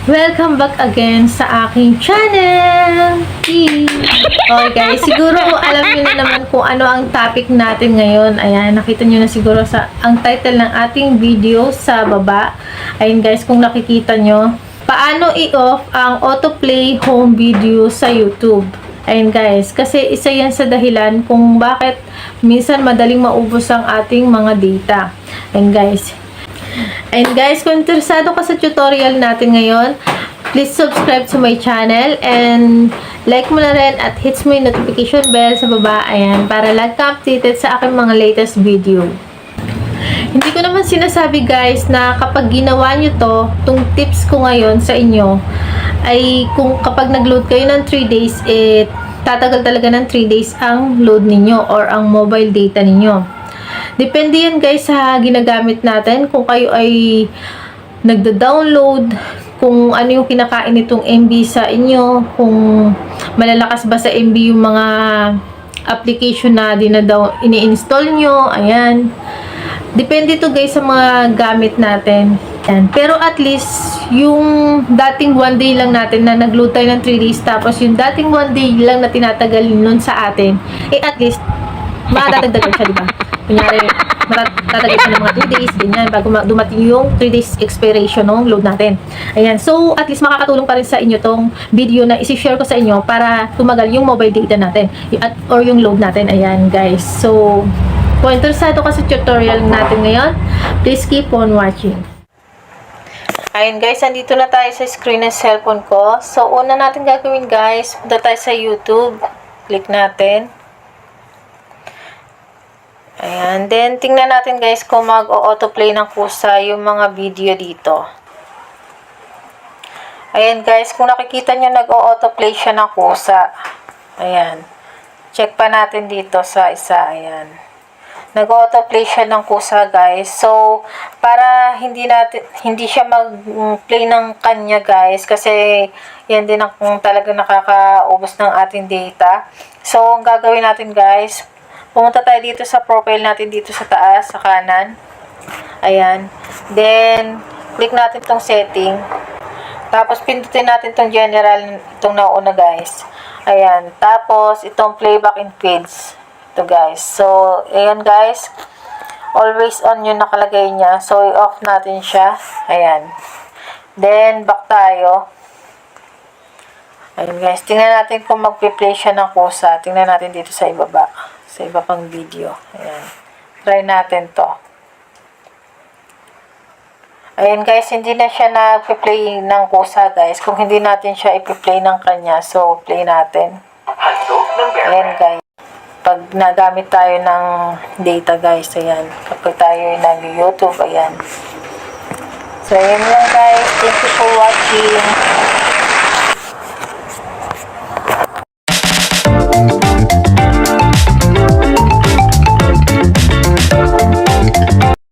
Welcome back again sa aking channel! Okay guys, siguro alam niyo na naman kung ano ang topic natin ngayon. Ayan, nakita niyo na siguro sa ang title ng ating video sa baba. Ayan guys, kung nakikita niyo, paano i-off ang autoplay home video sa YouTube. Ayan guys, kasi isa yan sa dahilan kung bakit minsan madaling maubos ang ating mga data. Ayan guys. And guys, kung interesado ka sa tutorial natin ngayon, please subscribe to my channel and like mo na rin at hits mo yung notification bell sa baba, ayan, para lagi ka updated sa aking mga latest video. Hindi ko naman sinasabi guys na kapag ginawa nyo tong tips ko ngayon sa inyo, ay kung kapag nag-load kayo ng 3 days, tatagal talaga ng 3 days ang load ninyo or ang mobile data ninyo. Depende yan guys sa ginagamit natin. Kung kayo ay nagda-download, kung ano yung kinakain nitong MB sa inyo, kung malalakas ba sa MB yung mga application na ini-install nyo, ayan. Depende to guys sa mga gamit natin. Ayan. Pero at least, yung dating 1 day lang natin na nag-load tayo ng 3 days, tapos yung dating 1 day lang na tinatagal nun sa atin, at least, madadagdagan siya, diba? Kunyari, matatagal siya ng mga 2 days, ganyan, bago dumating yung 3 days expiration ng load natin. Ayan, so at least makakatulong pa rin sa inyo tong video na isi-share ko sa inyo para tumagal yung mobile data natin or yung load natin. Ayan guys, so kung interesado ka sa tutorial natin ngayon, please keep on watching. Ayan guys, andito na tayo sa screen ng cellphone ko. So una natin gagawin guys, punta tayo sa YouTube, click natin. Ayan. Then, tingnan natin guys kung mag-autoplay ng kusa yung mga video dito. Ayan guys, kung nakikita nyo nag-autoplay siya ng kusa. Ayan. Check pa natin dito sa isa. Ayan. Nag-autoplay siya ng kusa guys. So, para hindi siya mag-play ng kanya guys. Kasi, yan din ang talaga nakakaubos ng ating data. So, ang gagawin natin guys, pumunta tayo dito sa profile natin dito sa taas, sa kanan. Ayan. Then, click natin tong setting. Tapos, pindutin natin tong general, itong nauna guys. Ayan. Tapos, itong playback in feeds. Ito guys. So, ayan guys. Always on yung nakalagay niya. So, i-off natin siya. Ayan. Then, back tayo. Ayan guys. Tingnan natin kung mag-play siya ng kusa. Tingnan natin dito sa ibaba. Sa iba pang video. Ayan. Try natin to. Ayan guys, hindi na siya nag-play ng kusa guys. Kung hindi natin siya i-play ng kanya, so play natin. Ayan guys. Pag nagamit tayo ng data guys, ayan. Kapag tayo ay nag-YouTube, ayan. So ayan lang guys. Thank you for watching.